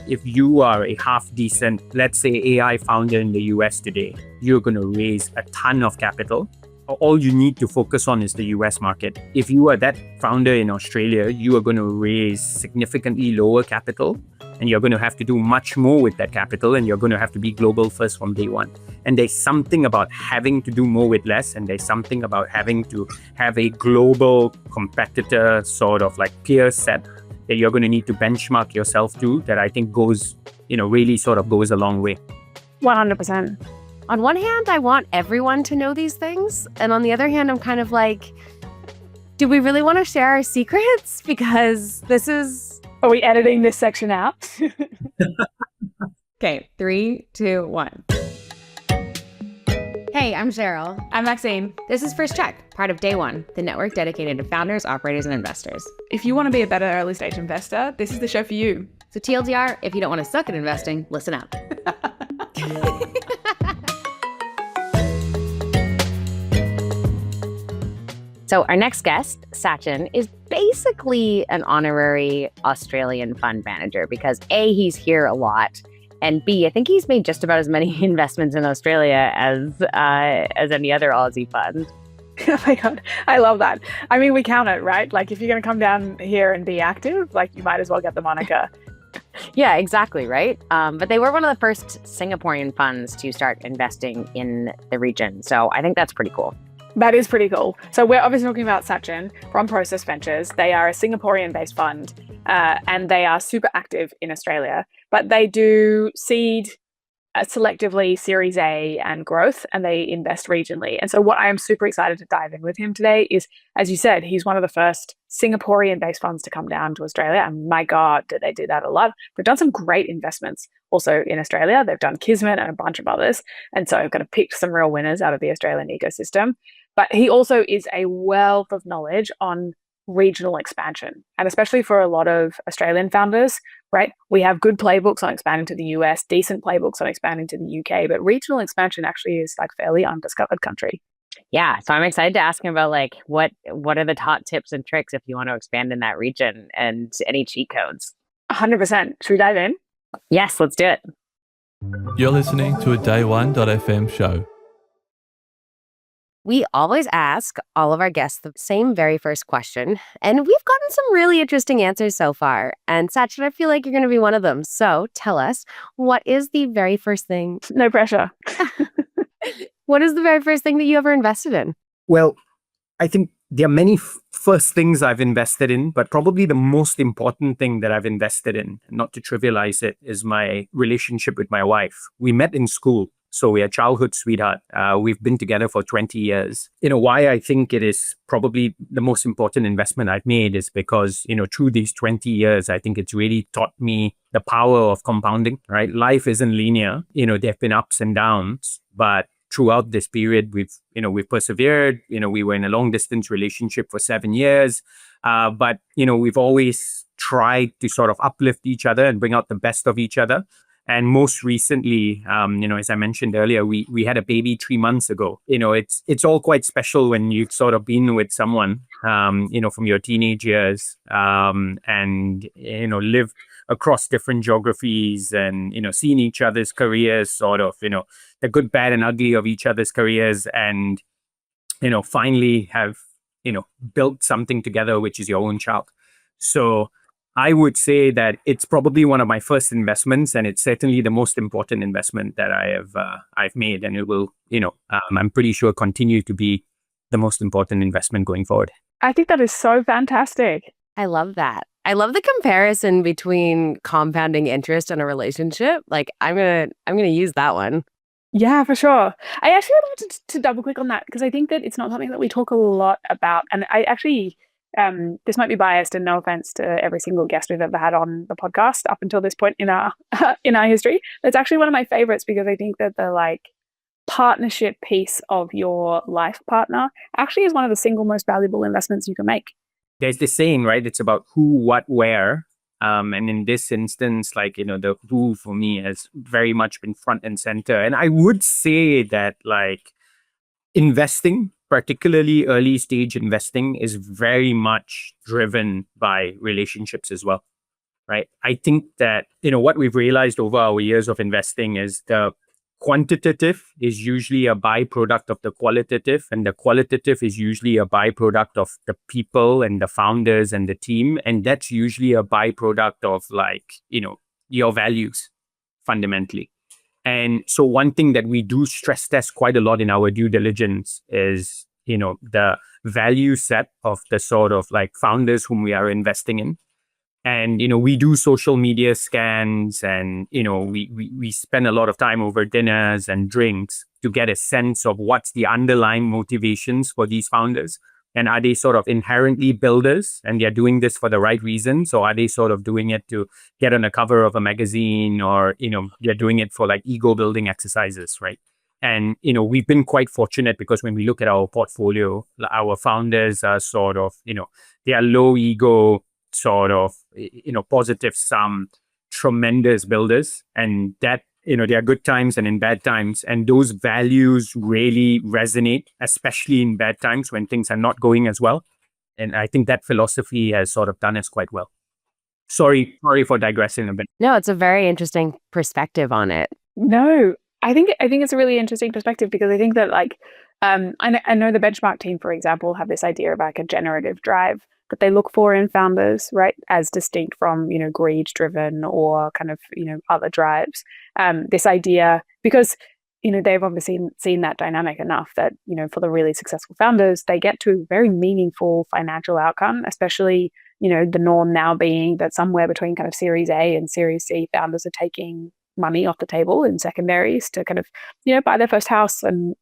if you are a half decent, let's say AI founder in the US today, you're going to raise a ton of capital. All you need to focus on is the US market. If you are that founder in Australia, you are going to raise significantly lower capital, and you're going to have to do much more with that capital, and you're going to have to be global first from day one. And there's something about having to do more with less, and there's something about having to have a global competitor sort of like peer set that you're going to need to benchmark yourself to, that I think goes, really sort of goes a long way. 100%. On one hand, I want everyone to know these things. And on the other hand, I'm kind of like, do we really want to share our secrets? Because this is... Are we editing this section out? Okay, 3, 2, 1. Hey, I'm Cheryl. I'm Maxine. This is First Check, part of Day One, the network dedicated to founders, operators, and investors. If you want to be a better early stage investor, this is the show for you. So TLDR, if you don't want to suck at investing, listen up. So our next guest, Sachin, is basically an honorary Australian fund manager because A, he's here a lot, and B, I think he's made just about as many investments in Australia as any other Aussie fund. Oh my God, I love that. I mean, we count it, right? Like if you're going to come down here and be active, like you might as well get the moniker. Yeah, exactly, right? But they were one of the first Singaporean funds to start investing in the region. So I think that's pretty cool. That is pretty cool. So we're obviously talking about Sachin from Prosus Ventures. They are a Singaporean-based fund, and they are super active in Australia. But they do seed selectively Series A and growth, and they invest regionally. And so what I am super excited to dive in with him today is, as you said, he's one of the first Singaporean-based funds to come down to Australia. And my God, did they do that a lot. They've done some great investments also in Australia. They've done Kismet and a bunch of others. And so I've kind of picked some real winners out of the Australian ecosystem. But he also is a wealth of knowledge on regional expansion. And especially for a lot of Australian founders, right? We have good playbooks on expanding to the US, decent playbooks on expanding to the UK, but regional expansion actually is like fairly undiscovered country. Yeah, so I'm excited to ask him about like what are the top tips and tricks if you want to expand in that region and any cheat codes. 100%. Should we dive in? Yes, let's do it. You're listening to a Day1.fm show. We always ask all of our guests the same very first question, and we've gotten some really interesting answers so far. And Sachin, I feel like you're going to be one of them. So tell us, what is the very first thing? No pressure. What is the very first thing that you ever invested in? Well, I think there are many first things I've invested in, but probably the most important thing that I've invested in, not to trivialize it, is my relationship with my wife. We met in school. So we are childhood sweetheart. We've been together for 20 years. Why I think it is probably the most important investment I've made is because, through these 20 years, I think it's really taught me the power of compounding, right? Life isn't linear. There have been ups and downs, but throughout this period, we've persevered. We were in a long distance relationship for 7 years. But we've always tried to sort of uplift each other and bring out the best of each other. And most recently, as I mentioned earlier, we had a baby 3 months ago. It's all quite special when you've sort of been with someone, from your teenage years, and lived across different geographies and, seen each other's careers, sort of, the good, bad, and ugly of each other's careers, and, finally have, built something together, which is your own child. So I would say that it's probably one of my first investments, and it's certainly the most important investment that I've made, and it will, I'm pretty sure continue to be the most important investment going forward. I think that is so fantastic. I love that. I love the comparison between compounding interest and a relationship. Like I'm gonna use that one. Yeah, for sure. I actually would like to double click on that because I think that it's not something that we talk a lot about, and I actually. This might be biased, and no offense to every single guest we've ever had on the podcast up until this point in our history. It's actually one of my favorites because I think that the partnership piece of your life partner actually is one of the single most valuable investments you can make. There's this saying, right? It's about who, what, where. And in this instance, the who for me has very much been front and center. And I would say that investing, particularly early stage investing, is very much driven by relationships as well. right? I think that, what we've realized over our years of investing is the quantitative is usually a byproduct of the qualitative, and the qualitative is usually a byproduct of the people and the founders and the team. And that's usually a byproduct of your values fundamentally. And so one thing that we do stress test quite a lot in our due diligence is, the value set of the sort of like founders whom we are investing in. And, we do social media scans, and, we spend a lot of time over dinners and drinks to get a sense of what's the underlying motivations for these founders. And are they sort of inherently builders and they're doing this for the right reasons? Or are they sort of doing it to get on the cover of a magazine, or, they're doing it for like ego building exercises, right? And, we've been quite fortunate because when we look at our portfolio, our founders are sort of, they are low ego, sort of, positive sum, tremendous builders. And that, there are good times and in bad times. And those values really resonate, especially in bad times when things are not going as well. And I think that philosophy has sort of done us quite well. Sorry for digressing a bit. No, it's a very interesting perspective on it. No, I think it's a really interesting perspective, because I think that I know the Benchmark team, for example, have this idea of like a generative drive that they look for in founders, right, as distinct from greed driven or kind of other drives. This idea, because they've obviously seen that dynamic enough that for the really successful founders, they get to a very meaningful financial outcome, especially the norm now being that somewhere between kind of Series A and Series C founders are taking money off the table in secondaries to kind of buy their first house and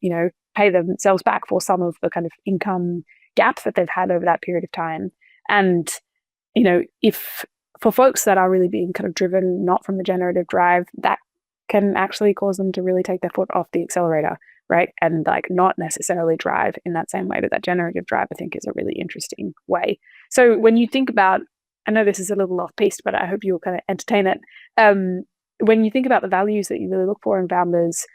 pay themselves back for some of the kind of income gaps that they've had over that period of time. And if for folks that are really being kind of driven not from the generative drive, that can actually cause them to really take their foot off the accelerator, right? And like not necessarily drive in that same way that generative drive, I think, is a really interesting way. So when you think about, I know this is a little off piste, but I hope you'll kind of entertain it. When you think about the values that you really look for in founders,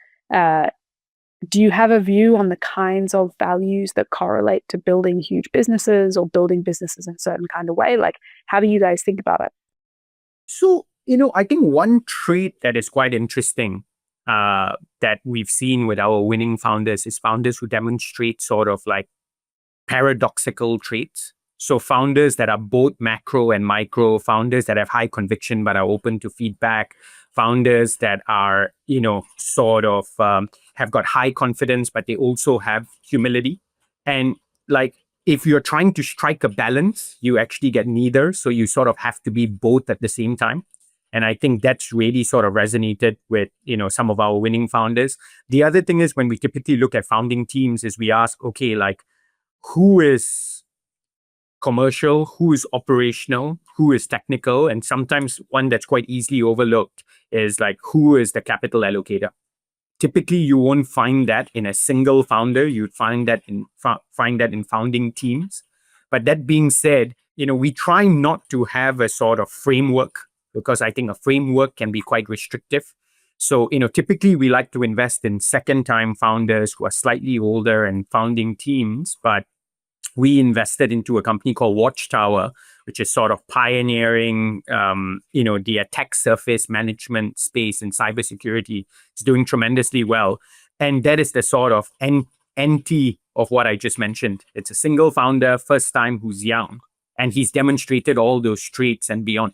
do you have a view on the kinds of values that correlate to building huge businesses or building businesses in a certain kind of way? Like, how do you guys think about it? So, I think one trait that is quite interesting that we've seen with our winning founders is founders who demonstrate sort of like paradoxical traits. So founders that are both macro and micro, founders that have high conviction but are open to feedback, founders that are, sort of have got high confidence, but they also have humility. And like, if you're trying to strike a balance, you actually get neither. So you sort of have to be both at the same time. And I think that's really sort of resonated with, some of our winning founders. The other thing is when we typically look at founding teams is we ask, okay, like who is commercial, who is operational, who is technical, and sometimes one that's quite easily overlooked is like who is the capital allocator. Typically, you won't find that in a single founder. You'd find that in founding teams. But that being said, we try not to have a sort of framework, because I think a framework can be quite restrictive. So, typically we like to invest in second-time founders who are slightly older and founding teams, but we invested into a company called Watchtower, which is sort of pioneering, the attack surface management space in cybersecurity. It's doing tremendously well. And that is the sort of NT of what I just mentioned. It's a single founder, first time, who's young, and he's demonstrated all those traits and beyond.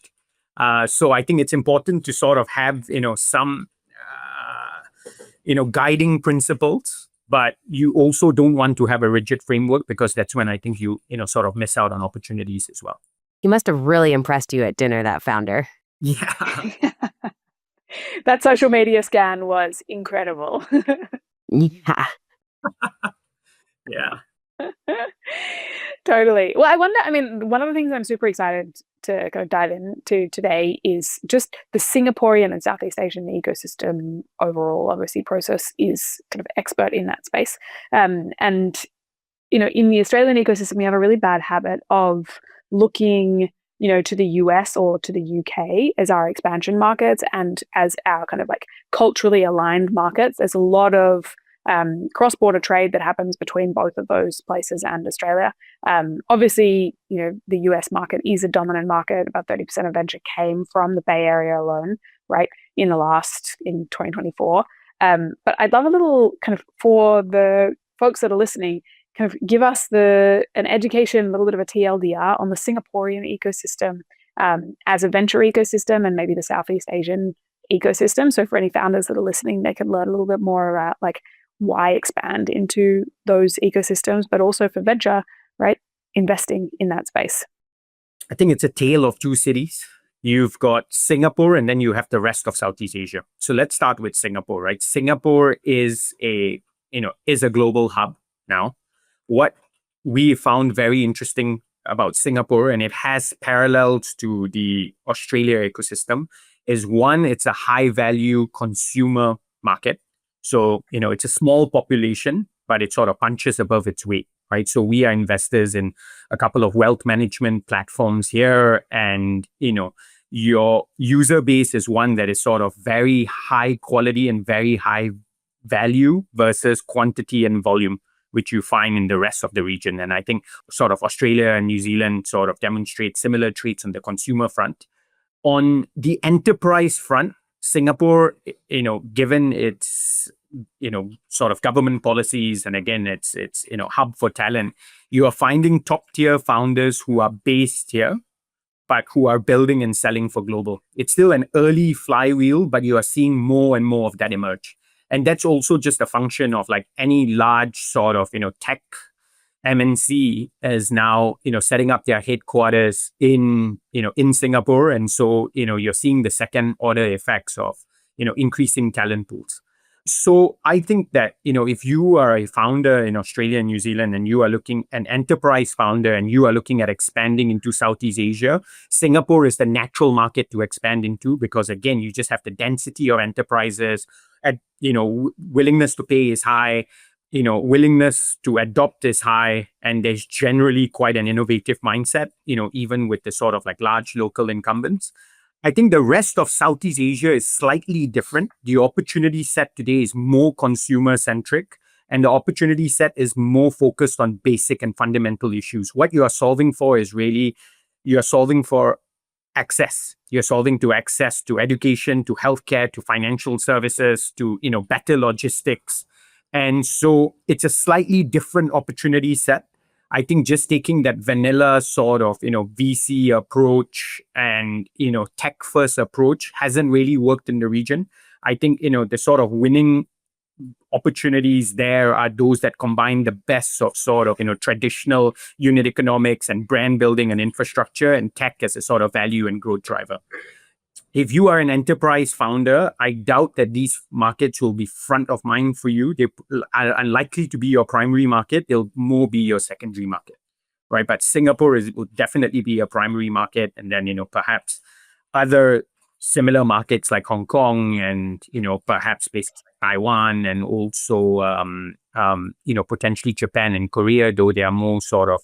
So I think it's important to sort of have, some, guiding principles. But you also don't want to have a rigid framework, because that's when I think you sort of miss out on opportunities as well. He must have really impressed you at dinner, that founder. Yeah. That social media scan was incredible. Yeah. Yeah. Totally. Well, I wonder, one of the things I'm super excited to kind of dive into today is just the Singaporean and Southeast Asian ecosystem overall. Obviously, Prosus is kind of expert in that space. And, in the Australian ecosystem, we have a really bad habit of looking, to the US or to the UK as our expansion markets and as our kind of like culturally aligned markets. There's a lot of cross-border trade that happens between both of those places and Australia. Obviously, the US market is a dominant market. About 30% of venture came from the Bay Area alone, right, in 2024. But I'd love a little kind of, for the folks that are listening, kind of give us an education, a little bit of a TLDR on the Singaporean ecosystem as a venture ecosystem, and maybe the Southeast Asian ecosystem. So for any founders that are listening, they can learn a little bit more about like why expand into those ecosystems, but also for venture, right, investing in that space. I think it's a tale of two cities. You've got Singapore, and then you have the rest of Southeast Asia. So let's start with Singapore, right? Singapore is a global hub now. What we found very interesting about Singapore, and it has parallels to the Australia ecosystem, is one, it's a high value consumer market. So, it's a small population, but it sort of punches above its weight, right? So we are investors in a couple of wealth management platforms here, and, your user base is one that is sort of very high quality and very high value versus quantity and volume, which you find in the rest of the region. And I think sort of Australia and New Zealand sort of demonstrate similar traits on the consumer front. On the enterprise front, Singapore, given its, sort of government policies, and again, it's hub for talent, you are finding top tier founders who are based here, but who are building and selling for global. It's still an early flywheel, but you are seeing more and more of that emerge. And that's also just a function of like any large sort of, tech MNC is now, setting up their headquarters in Singapore. And so, you're seeing the second order effects of, increasing talent pools. So I think that, if you are a founder in Australia and New Zealand, and you are an enterprise founder, and you are looking at expanding into Southeast Asia, Singapore is the natural market to expand into, because again, you just have the density of enterprises, and, willingness to pay is high, willingness to adopt is high, and there's generally quite an innovative mindset, even with the sort of like large local incumbents. I think the rest of Southeast Asia is slightly different. The opportunity set today is more consumer centric, and the opportunity set is more focused on basic and fundamental issues. What you are solving for is really, you are solving for access. You're solving to access to education, to healthcare, to financial services, to, better logistics. And so it's a slightly different opportunity set. I think just taking that vanilla sort of, VC approach and, tech first approach hasn't really worked in the region. I think, the sort of winning opportunities there are those that combine the best of sort of, traditional unit economics and brand building and infrastructure, and tech as a sort of value and growth driver. If you are an enterprise founder, I doubt that these markets will be front of mind for you. They are unlikely to be your primary market. They'll more be your secondary market, right? But Singapore will definitely be a primary market. And then, perhaps other similar markets like Hong Kong and, perhaps places like Taiwan, and also, potentially Japan and Korea, though there are more sort of,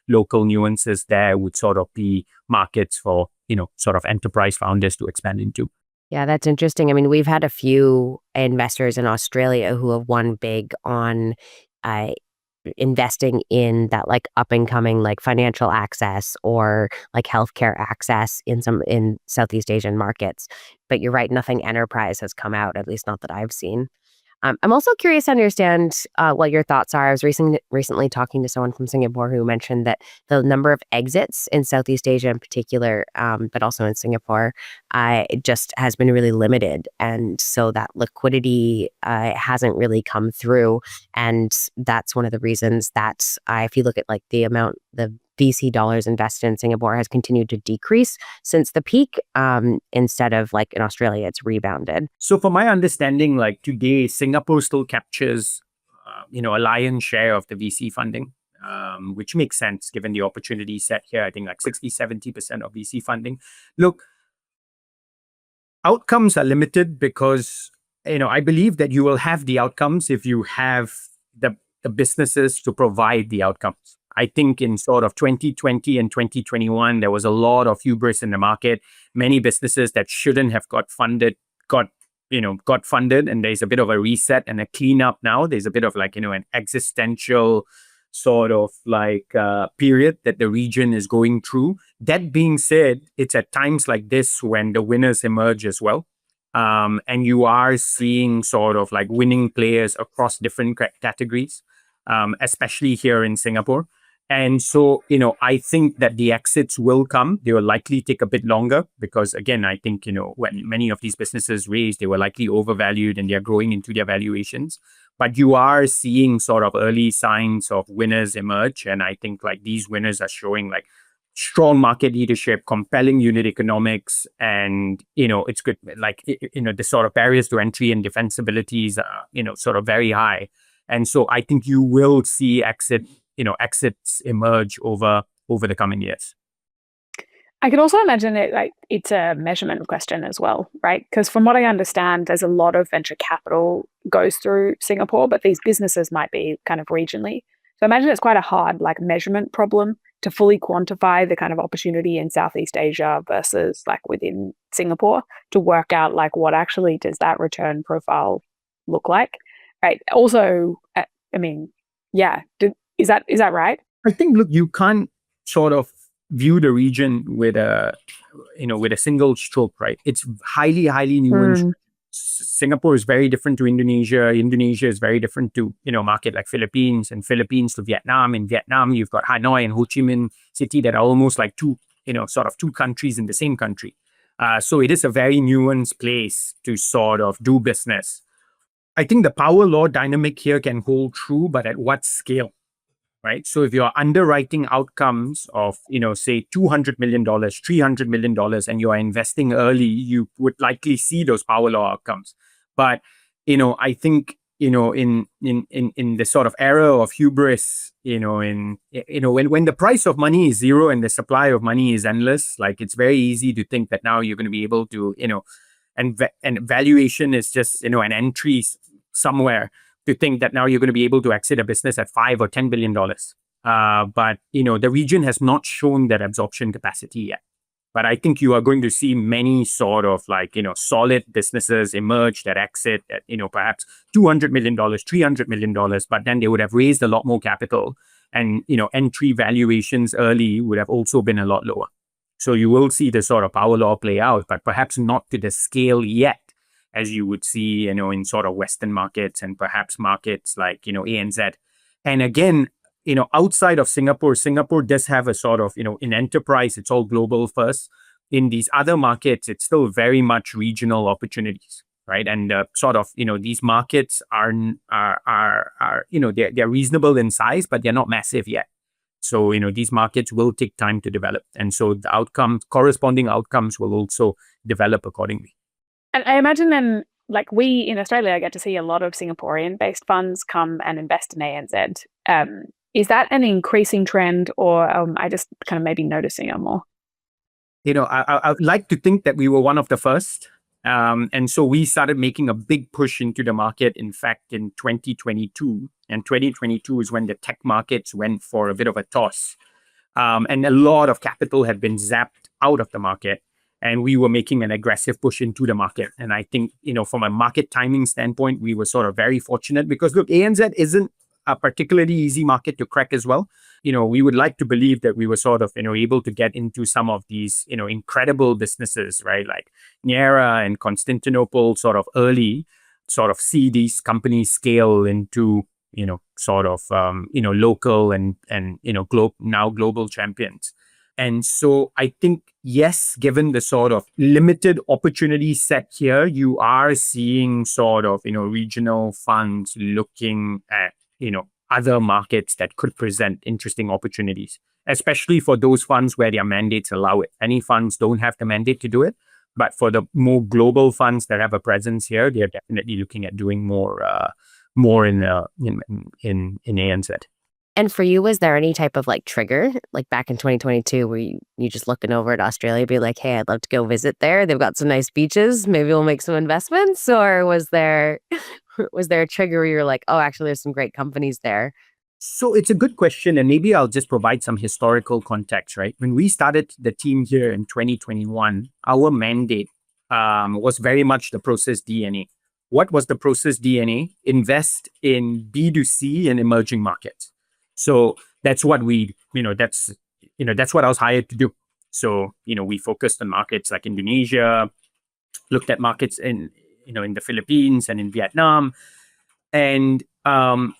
local nuances there, would sort of be markets for, sort of enterprise founders to expand into. Yeah, that's interesting. I mean, we've had a few investors in Australia who have won big on investing in that like up and coming like financial access or like healthcare access in Southeast Asian markets. But you're right, nothing enterprise has come out, at least not that I've seen. I'm also curious to understand what your thoughts are. I was recently talking to someone from Singapore who mentioned that the number of exits in Southeast Asia in particular, but also in Singapore, it just has been really limited. And so that liquidity hasn't really come through. And that's one of the reasons that if you look at like the amount, the VC dollars invested in Singapore has continued to decrease since the peak. Instead of like in Australia, it's rebounded. So from my understanding, like today, Singapore still captures, a lion's share of the VC funding, which makes sense given the opportunity set here. I think like 60-70% of VC funding. Look, outcomes are limited because, I believe that you will have the outcomes if you have the businesses to provide the outcomes. I think in sort of 2020 and 2021, there was a lot of hubris in the market. Many businesses that shouldn't have got funded got, got funded, and there's a bit of a reset and a cleanup now. There's a bit of like, an existential sort of like period that the region is going through. That being said, it's at times like this when the winners emerge as well. And you are seeing sort of like winning players across different categories, especially here in Singapore. And so, I think that the exits will come. They will likely take a bit longer because, again, I think, when many of these businesses raised, they were likely overvalued and they're growing into their valuations. But you are seeing sort of early signs of winners emerge. And I think like these winners are showing like strong market leadership, compelling unit economics, and, it's good. Like, the sort of barriers to entry and defensibilities are, sort of very high. And so I think you will see exits emerge over the coming years. I could also imagine it's a measurement question as well, right? Because from what I understand, there's a lot of venture capital goes through Singapore, but these businesses might be kind of regionally. So I imagine it's quite a hard like measurement problem to fully quantify the kind of opportunity in Southeast Asia versus like within Singapore to work out like what actually does that return profile look like, right? Also, I mean, yeah, is that right? I think, look, you can't sort of view the region with a single stroke, right? It's highly, highly nuanced. Singapore is very different to Indonesia. Indonesia is very different to, a market like Philippines, and Philippines to Vietnam. In Vietnam, you've got Hanoi and Ho Chi Minh City that are almost like two countries in the same country. So it is a very nuanced place to sort of do business. I think the power law dynamic here can hold true, but at what scale? Right. So if you're underwriting outcomes of, say $200 million, $300 million, and you are investing early, you would likely see those power law outcomes. But, I think, in the sort of era of hubris, when the price of money is zero and the supply of money is endless, like it's very easy to think that now you're going to be able to, and valuation is just, an entry somewhere, to think that now you're going to be able to exit a business at $5 or $10 billion. But, the region has not shown that absorption capacity yet. But I think you are going to see many sort of like, solid businesses emerge that exit at, perhaps $200 million, $300 million, but then they would have raised a lot more capital. And, entry valuations early would have also been a lot lower. So you will see the sort of power law play out, but perhaps not to the scale yet, as you would see, in sort of Western markets and perhaps markets like, ANZ. And again, outside of Singapore, Singapore does have a sort of, in enterprise, it's all global first. In these other markets, it's still very much regional opportunities, right? And sort of, these markets are they're reasonable in size, but they're not massive yet. So, these markets will take time to develop. And so the corresponding outcomes will also develop accordingly. And I imagine then, like we in Australia get to see a lot of Singaporean-based funds come and invest in ANZ. Is that an increasing trend, or I just kind of maybe noticing it more? I would like to think that we were one of the first. And so we started making a big push into the market, in fact, in 2022. And 2022 is when the tech markets went for a bit of a toss. And a lot of capital had been zapped out of the market. And we were making an aggressive push into the market. And I think, from a market timing standpoint, we were sort of very fortunate because, look, ANZ isn't a particularly easy market to crack as well. We would like to believe that we were sort of, able to get into some of these, incredible businesses, right? Like Niera and Constantinople sort of early, sort of see these companies scale into, sort of, local and global champions. And so I think, yes, given the sort of limited opportunity set here, you are seeing sort of, regional funds looking at, other markets that could present interesting opportunities, especially for those funds where their mandates allow it. Any funds don't have the mandate to do it. But for the more global funds that have a presence here, they're definitely looking at doing more in ANZ. And for you, was there any type of like trigger, like back in 2022, where you just looking over at Australia, be like, hey, I'd love to go visit there. They've got some nice beaches. Maybe we'll make some investments. Or was there a trigger where you're like, oh, actually, there's some great companies there? So it's a good question. And maybe I'll just provide some historical context, right? When we started the team here in 2021, our mandate was very much the Prosus DNA. What was the Prosus DNA? Invest in B2C and emerging markets. So that's what that's what I was hired to do. So, we focused on markets like Indonesia, looked at markets in the Philippines and in Vietnam. And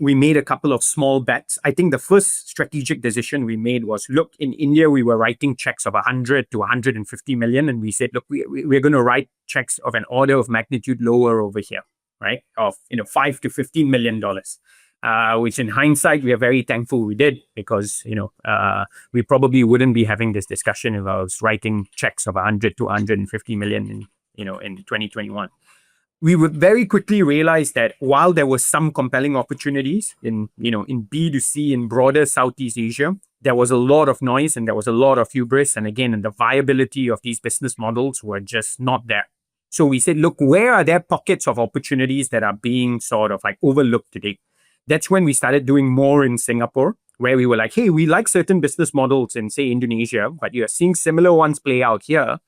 we made a couple of small bets. I think the first strategic decision we made was, look, in India, we were writing checks of 100 to 150 million. And we said, look, we're going to write checks of an order of magnitude lower over here, right? Of, $5 to $15 million. Which in hindsight, we are very thankful we did, because, we probably wouldn't be having this discussion if I was writing checks of 100 to 150 million in 2021. We would very quickly realize that while there were some compelling opportunities in B2C in broader Southeast Asia, there was a lot of noise and there was a lot of hubris. And again, the viability of these business models were just not there. So we said, look, where are there pockets of opportunities that are being sort of like overlooked today? That's when we started doing more in Singapore, where we were like, hey, we like certain business models in, say, Indonesia, but you're seeing similar ones play out here.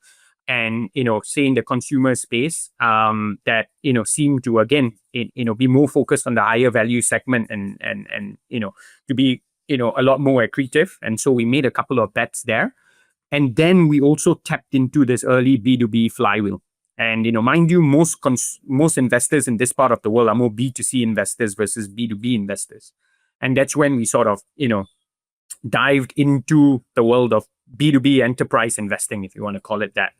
And, say in the consumer space, that, seem to, again, be more focused on the higher value segment and to be, a lot more accretive. And so we made a couple of bets there. And then we also tapped into this early B2B flywheel. And, mind you, most investors in this part of the world are more B2C investors versus B2B investors. And that's when we sort of, dived into the world of B2B enterprise investing, if you want to call it that.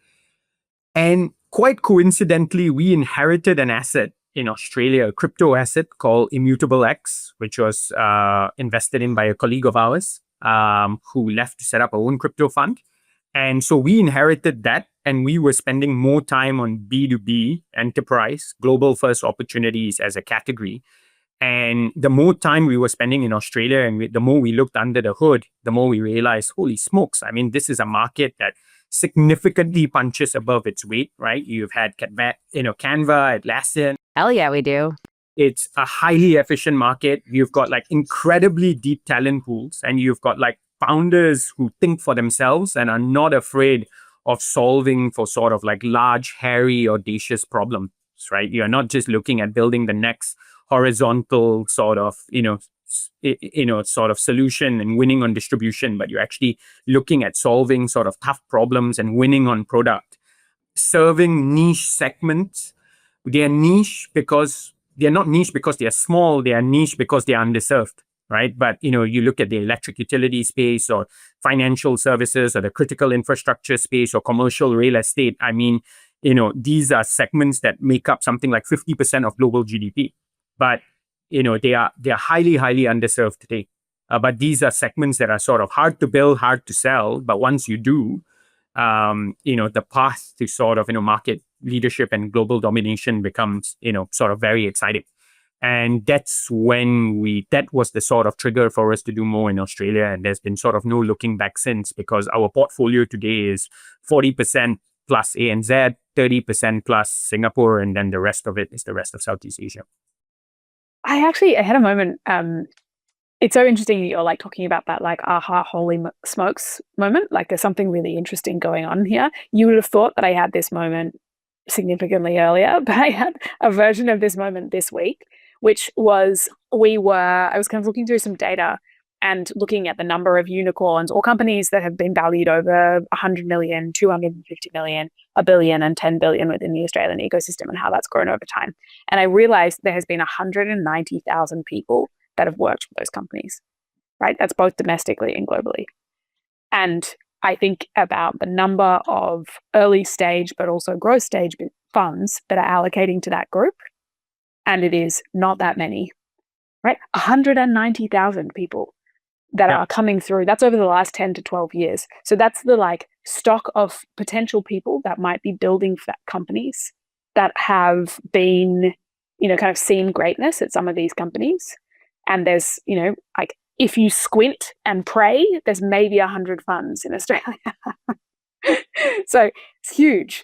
And quite coincidentally, we inherited an asset in Australia, a crypto asset called Immutable X, which was invested in by a colleague of ours who left to set up our own crypto fund. And so we inherited that, and we were spending more time on B2B enterprise, global first opportunities as a category. And the more time we were spending in Australia and the more we looked under the hood, the more we realized, holy smokes, I mean, this is a market that significantly punches above its weight, right? You've had Canva, Atlassian. Hell yeah, we do. It's a highly efficient market. You've got like incredibly deep talent pools, and you've got like founders who think for themselves and are not afraid of solving for sort of like large, hairy, audacious problems, right? You're not just looking at building the next horizontal sort of, sort of solution and winning on distribution, but you're actually looking at solving sort of tough problems and winning on product. Serving niche segments. They are niche because they're not niche because they are small. They are niche because they are underserved, right? But, you look at the electric utility space or financial services or the critical infrastructure space or commercial real estate. I mean, these are segments that make up something like 50% of global GDP. But they are highly, highly underserved today. But these are segments that are sort of hard to build, hard to sell. But once you do, the path to sort of, market leadership and global domination becomes, sort of very exciting. And that's when that was the sort of trigger for us to do more in Australia. And there's been sort of no looking back since, because our portfolio today is 40% plus ANZ, 30% plus Singapore, and then the rest of it is the rest of Southeast Asia. I had a moment. It's so interesting that you're like talking about that like aha, holy smokes moment. Like there's something really interesting going on here. You would have thought that I had this moment significantly earlier, but I had a version of this moment this week, which was I was kind of looking through some data and looking at the number of unicorns or companies that have been valued over 100 million, 250 million, a billion and 10 billion within the Australian ecosystem and how that's grown over time. And I realized there has been 190,000 people that have worked for those companies, right? That's both domestically and globally. And I think about the number of early stage, but also growth stage funds that are allocating to that group. And it is not that many, right? 190,000 people that are coming through. That's over the last 10 to 12 years. So that's the like stock of potential people that might be building companies that have been, kind of seen greatness at some of these companies. And there's, like if you squint and pray, there's maybe 100 funds in Australia. So it's huge.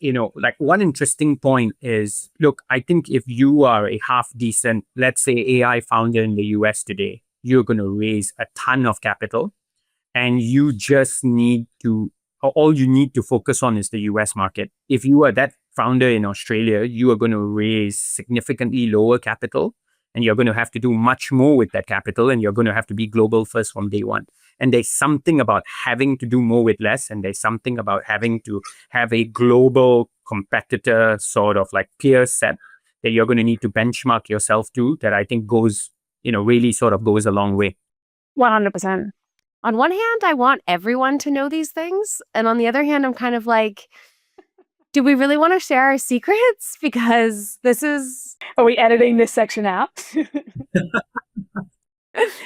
Like one interesting point is, look, I think if you are a half decent, let's say AI founder in the US today, you're going to raise a ton of capital and you just need to all you need to focus on is the US market. If you are that founder in Australia, you are going to raise significantly lower capital, and you're going to have to do much more with that capital, and you're going to have to be global first from day one. And there's something about having to do more with less, and there's something about having to have a global competitor sort of like peer set that you're going to need to benchmark yourself to, that I think goes, really sort of goes a long way. 100%. On one hand, I want everyone to know these things. And on the other hand, I'm kind of like, do we really want to share our secrets? Because this is... Are we editing this section out?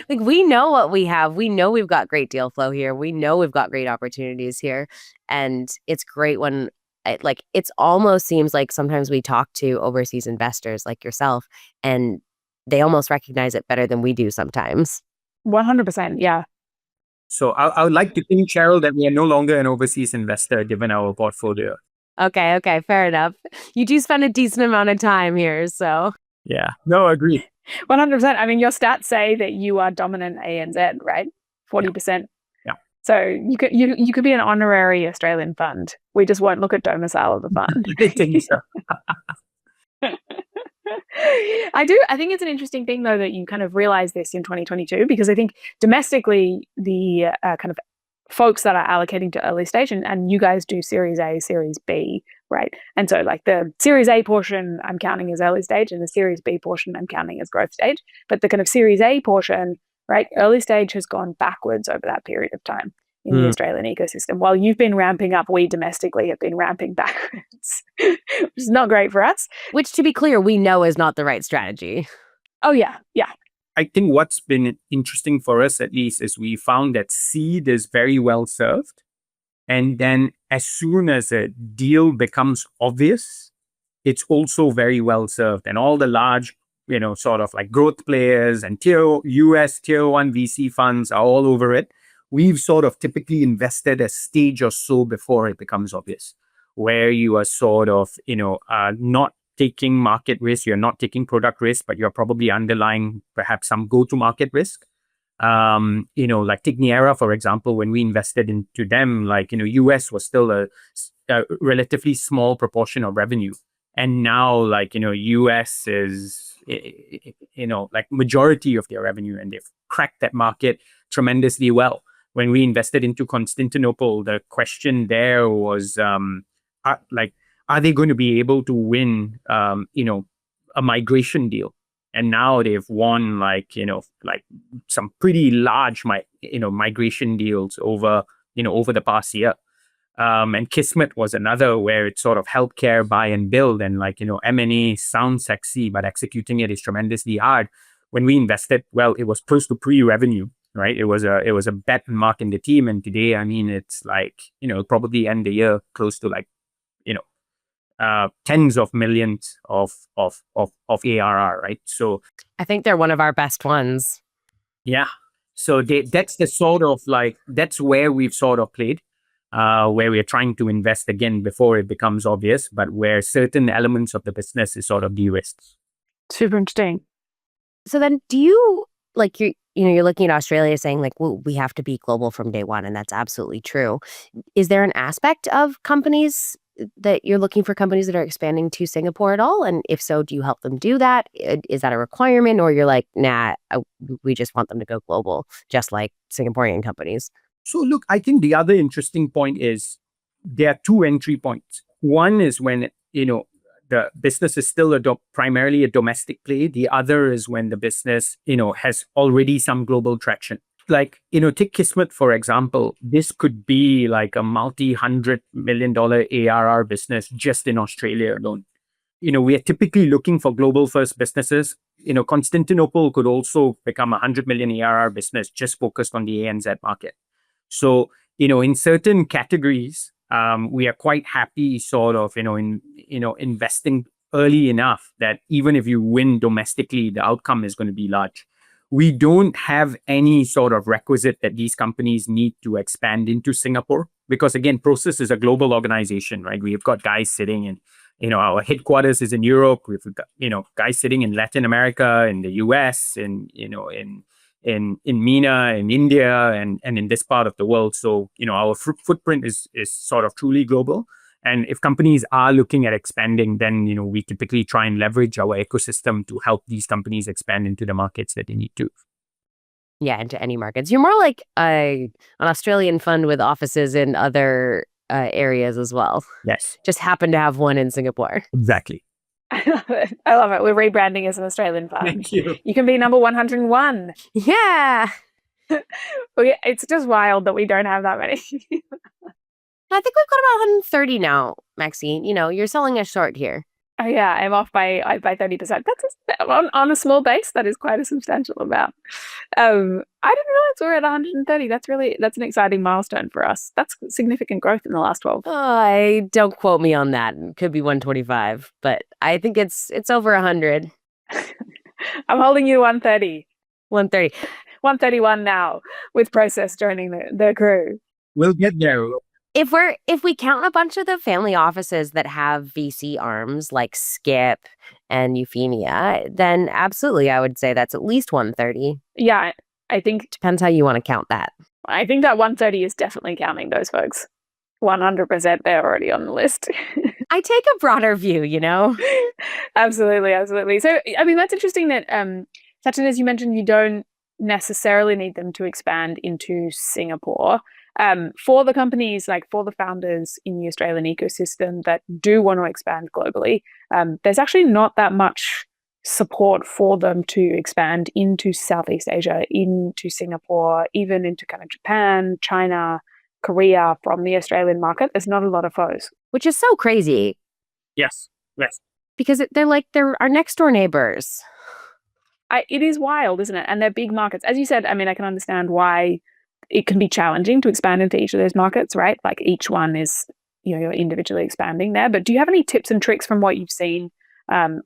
Like, we know what we have. We know we've got great deal flow here. We know we've got great opportunities here. And it's great when, it's almost seems like sometimes we talk to overseas investors like yourself, and they almost recognize it better than we do sometimes. 100%, yeah. So I would like to think, Cheryl, that we are no longer an overseas investor given our portfolio. Okay, fair enough. You do spend a decent amount of time here, so... Yeah, no, agree. 100%. I mean, your stats say that you are dominant ANZ, right? 40%. Yeah. So you could be an honorary Australian fund. We just won't look at domicile of the fund. I think so. I think it's an interesting thing, though, that you kind of realize this in 2022, because I think domestically, the kind of folks that are allocating to early stage, and you guys do Series A, Series B, right? And so like the Series A portion I'm counting as early stage, and the Series B portion I'm counting as growth stage. But the kind of Series A portion, right, early stage has gone backwards over that period of time in the Australian ecosystem. While you've been ramping up, we domestically have been ramping backwards, which is not great for us. Which, to be clear, we know is not the right strategy. Oh, yeah. I think what's been interesting for us, at least, is we found that seed is very well served. And then as soon as a deal becomes obvious, it's also very well served. And all the large, sort of like growth players and US tier 1 VC funds are all over it. We've sort of typically invested a stage or so before it becomes obvious, where you are sort of, not taking market risk, you're not taking product risk, but you're probably underlying perhaps some go-to-market risk. Like take Niera, for example, when we invested into them, US was still a relatively small proportion of revenue. And now, US is, like majority of their revenue, and they've cracked that market tremendously well. When we invested into Constantinople, the question there was, are they going to be able to win, a migration deal? And now they've won some pretty large, migration deals over the past year. And Kismet was another where it's sort of healthcare, buy and build, and M&A sounds sexy, but executing it is tremendously hard. When we invested, well, it was close to pre-revenue, right? It was a bet and mark in the team. And today, I mean, it's probably end the year close to tens of millions of ARR, right? So I think they're one of our best ones. Yeah. So that's the sort of that's where we've sort of played, where we're trying to invest again before it becomes obvious, but where certain elements of the business is sort of de-risked. Super interesting. So then do you, you're looking at Australia saying well, we have to be global from day one, and that's absolutely true. Is there an aspect of companies that you're looking for, companies that are expanding to Singapore at all? And if so, do you help them do that? Is that a requirement, or you're like, nah, we just want them to go global, just like Singaporean companies? So look, I think the other interesting point is there are two entry points. One is when, the business is still primarily a domestic play. The other is when the business, has already some global traction. Take Kismet, for example. This could be like a multi-$100 million ARR business just in Australia alone. We are typically looking for global first businesses. Constantinople could also become a $100 million ARR business just focused on the ANZ market. So, in certain categories, we are quite happy sort of, investing early enough that even if you win domestically, the outcome is going to be large. We don't have any sort of requisite that these companies need to expand into Singapore, because again, Prosus is a global organization, right? We've got guys sitting in, our headquarters is in Europe. We've got, guys sitting in Latin America, in the US, in in MENA, in India, and in this part of the world. So, our footprint is sort of truly global. And if companies are looking at expanding, then, we typically try and leverage our ecosystem to help these companies expand into the markets that they need to. Yeah, into any markets. You're more like an Australian fund with offices in other areas as well. Yes, Just happen to have one in Singapore. exactly. I love it. I love it. We're rebranding as an Australian fund. Thank you. You can be number 101. Yeah. It's just wild that we don't have that many. I think we've got about 130 now, Maxine. You're selling us short here. Oh yeah, I'm off by 30%. That's on a small base. That is quite a substantial amount. I didn't realize we're at 130. That's an exciting milestone for us. That's significant growth in the last 12. Don't quote me on that. It could be 125, but I think it's over 100. I'm holding you to 130. 130. 131 now with Prosus joining the crew. We'll get there. If we count a bunch of the family offices that have VC arms like Skip and Euphemia, then absolutely I would say that's at least 130. Yeah, I think Depends how you want to count that. I think that 130 is definitely counting those folks. 100% they're already on the list. I take a broader view, Absolutely. So, I mean, that's interesting that, Sachin, as you mentioned, you don't necessarily need them to expand into Singapore. For the companies, like for the founders in the Australian ecosystem that do want to expand globally, there's actually not that much support for them to expand into Southeast Asia, into Singapore, even into kind of Japan, China, Korea from the Australian market. There's not a lot of foes. Which is so crazy Yes. because they're our next door neighbors. It is wild, isn't it? And they're big markets. As you said, I mean, I can understand why it can be challenging to expand into each of those markets, right? Like each one is, you're individually expanding there. But do you have any tips and tricks from what you've seen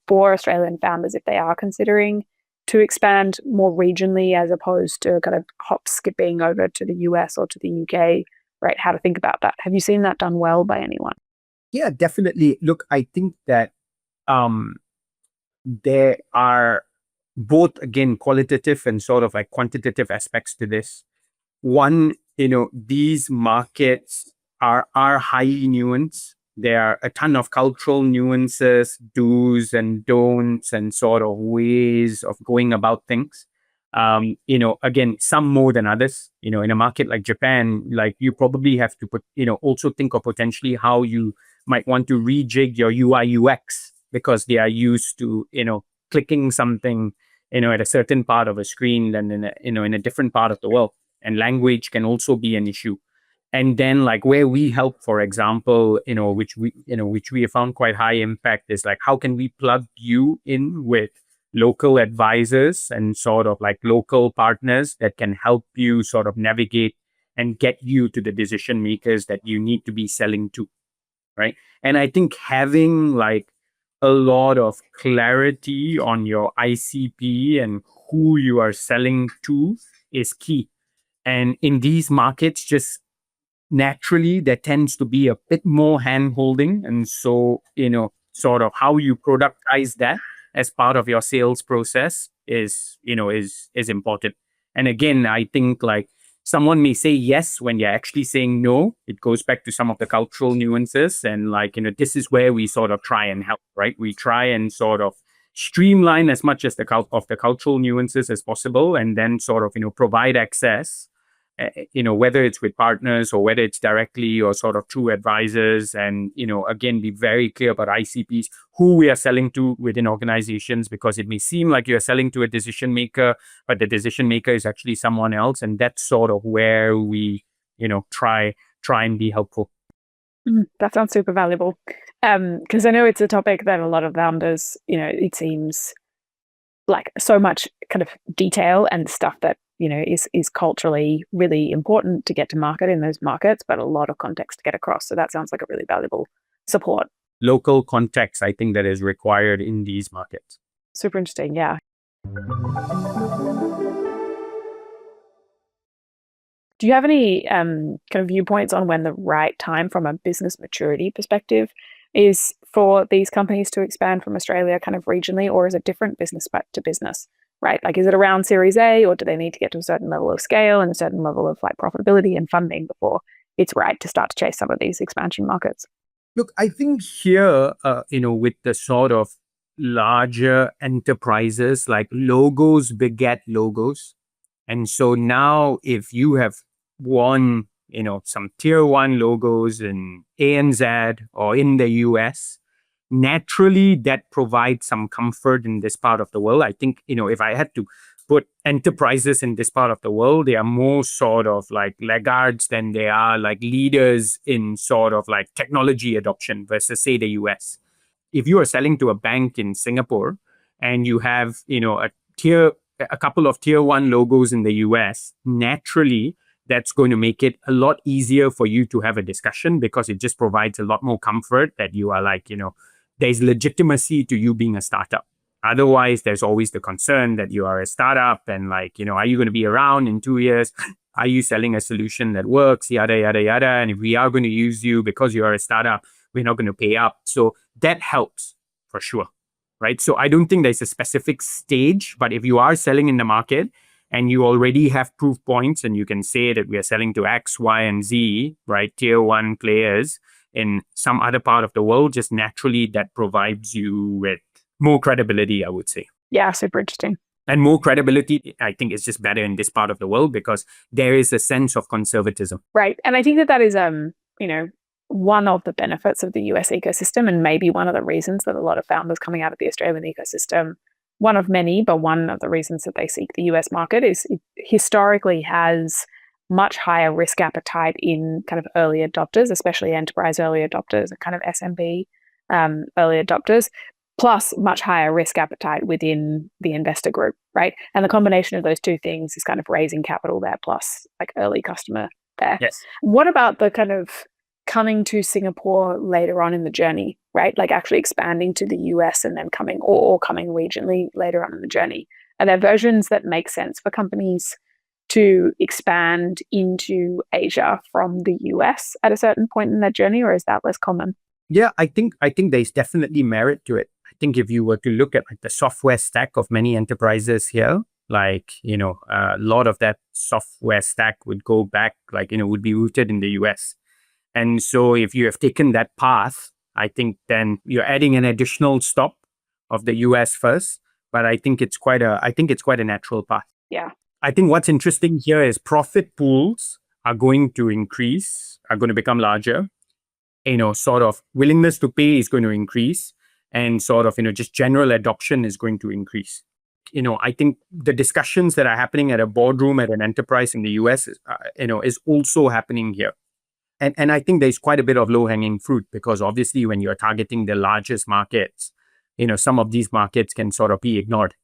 for Australian founders if they are considering to expand more regionally as opposed to kind of hop skipping over to the US or to the UK, right? How to think about that. Have you seen that done well by anyone? Yeah, definitely. Look, I think that there are both, again, qualitative and sort of like quantitative aspects to this. One, these markets are highly nuanced. There are a ton of cultural nuances, do's and don'ts, and sort of ways of going about things. Again, some more than others. In a market like Japan, like you probably have to also think of potentially how you might want to rejig your UI UX because they are used to, clicking something, at a certain part of a screen than in a different part of the world. And language can also be an issue. And then like where we help, for example, which we have found quite high impact is like, how can we plug you in with local advisors and sort of like local partners that can help you sort of navigate and get you to the decision makers that you need to be selling to, right? And I think having like a lot of clarity on your ICP and who you are selling to is key. And in these markets, just naturally, there tends to be a bit more hand-holding. And so, sort of how you productize that as part of your sales process is important. And again, I think like someone may say yes when you're actually saying no. It goes back to some of the cultural nuances. And like, this is where we sort of try and help, right? We try and sort of streamline as much as the cultural nuances as possible, and then sort of, provide access, whether it's with partners or whether it's directly or sort of through advisors, and, again, be very clear about ICPs, who we are selling to within organizations, because it may seem like you're selling to a decision maker, but the decision maker is actually someone else. And that's sort of where we, try and be helpful. That sounds super valuable. Because I know it's a topic that a lot of founders, it seems like so much kind of detail and stuff that, is culturally really important to get to market in those markets, but a lot of context to get across. So that sounds like a really valuable support. Local context, I think, that is required in these markets. Super interesting. Yeah. Do you have any kind of viewpoints on when the right time from a business maturity perspective is for these companies to expand from Australia kind of regionally, or is it different business to business? right? Like, is it around Series A, or do they need to get to a certain level of scale and a certain level of like profitability and funding before it's right to start to chase some of these expansion markets? Look, I think here, with the sort of larger enterprises, like logos beget logos. And so now if you have won, some tier one logos in ANZ or in the US, naturally that provides some comfort in this part of the world. I think, if I had to put enterprises in this part of the world, they are more sort of like laggards than they are like leaders in sort of like technology adoption versus, say, the US. If you are selling to a bank in Singapore and you have, a couple of tier one logos in the US, naturally that's going to make it a lot easier for you to have a discussion, because it just provides a lot more comfort that you are like, there's legitimacy to you being a startup. Otherwise, there's always the concern that you are a startup and like, are you going to be around in 2 years? Are you selling a solution that works? Yada, yada, yada. And if we are going to use you because you are a startup, we're not going to pay up. So that helps for sure, right? So I don't think there's a specific stage, but if you are selling in the market and you already have proof points and you can say that we are selling to X, Y, and Z, right? Tier one players in some other part of the world, just naturally that provides you with more credibility, I would say. Yeah, super interesting. And more credibility, I think, is just better in this part of the world because there is a sense of conservatism. Right. And I think that is, one of the benefits of the US ecosystem, and maybe one of the reasons that a lot of founders coming out of the Australian ecosystem, one of many, but one of the reasons that they seek the US market is it historically has much higher risk appetite in kind of early adopters, especially enterprise early adopters and kind of SMB early adopters, plus much higher risk appetite within the investor group, right? And the combination of those two things is kind of raising capital there, plus like early customer there. Yes. What about the kind of coming to Singapore later on in the journey, right? Like actually expanding to the US and then coming regionally later on in the journey? Are there versions that make sense for companies to expand into Asia from the US at a certain point in their journey, or is that less common? Yeah, I think there's definitely merit to it. I think if you were to look at like the software stack of many enterprises here, like, a lot of that software stack would go back, like, would be rooted in the US. And so if you have taken that path, I think then you're adding an additional stop of the US first. But I think it's quite a natural path. Yeah. I think what's interesting here is profit pools are going to become larger. Sort of willingness to pay is going to increase, and sort of, just general adoption is going to increase. I think the discussions that are happening at a boardroom at an enterprise in the US, is also happening here. And I think there's quite a bit of low-hanging fruit, because obviously when you're targeting the largest markets, some of these markets can sort of be ignored.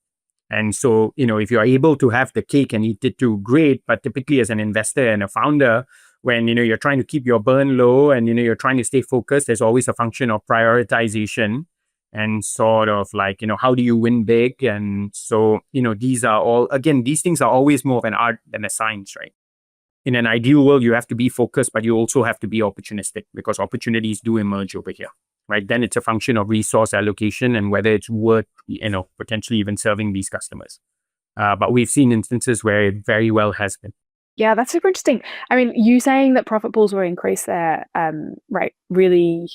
And so, if you're able to have the cake and eat it too, great. But typically as an investor and a founder, when, you're trying to keep your burn low and, you're trying to stay focused, there's always a function of prioritization and sort of like, how do you win big? And so, these things are always more of an art than a science, right? In an ideal world, you have to be focused, but you also have to be opportunistic, because opportunities do emerge over here, right? Then it's a function of resource allocation and whether it's worth, potentially even serving these customers. But we've seen instances where it very well has been. Yeah, that's super interesting. I mean, you saying that profit pools will increase there, right, really,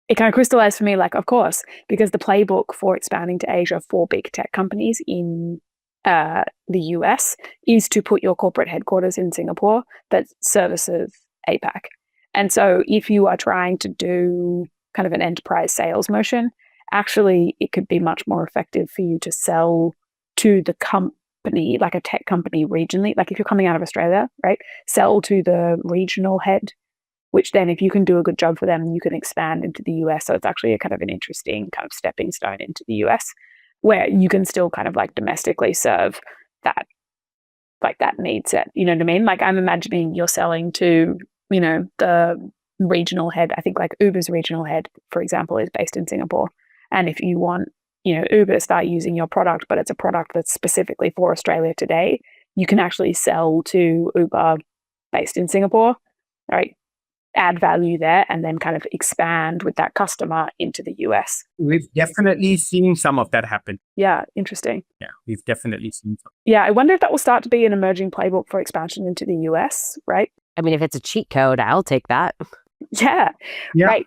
it kind of crystallized for me, like, of course, because the playbook for expanding to Asia for big tech companies in the US is to put your corporate headquarters in Singapore that services APAC. And so if you are trying to do kind of an enterprise sales motion, actually it could be much more effective for you to sell to the company, like a tech company regionally. Like if you're coming out of Australia, right, sell to the regional head, which then if you can do a good job for them, you can expand into the US. So it's actually a kind of an interesting kind of stepping stone into the US, where you can still kind of like domestically serve that, like that need set. You know what I mean? Like I'm imagining you're selling to, the regional head. I think like Uber's regional head, for example, is based in Singapore. And if you want, Uber to start using your product, but it's a product that's specifically for Australia today, you can actually sell to Uber based in Singapore, right? add value there and then kind of expand with that customer into the US. We've definitely seen some of that happen. Yeah, interesting. Yeah, we've definitely seen some. Yeah, I wonder if that will start to be an emerging playbook for expansion into the US, right? I mean, if it's a cheat code, I'll take that. Yeah, Yeah. right.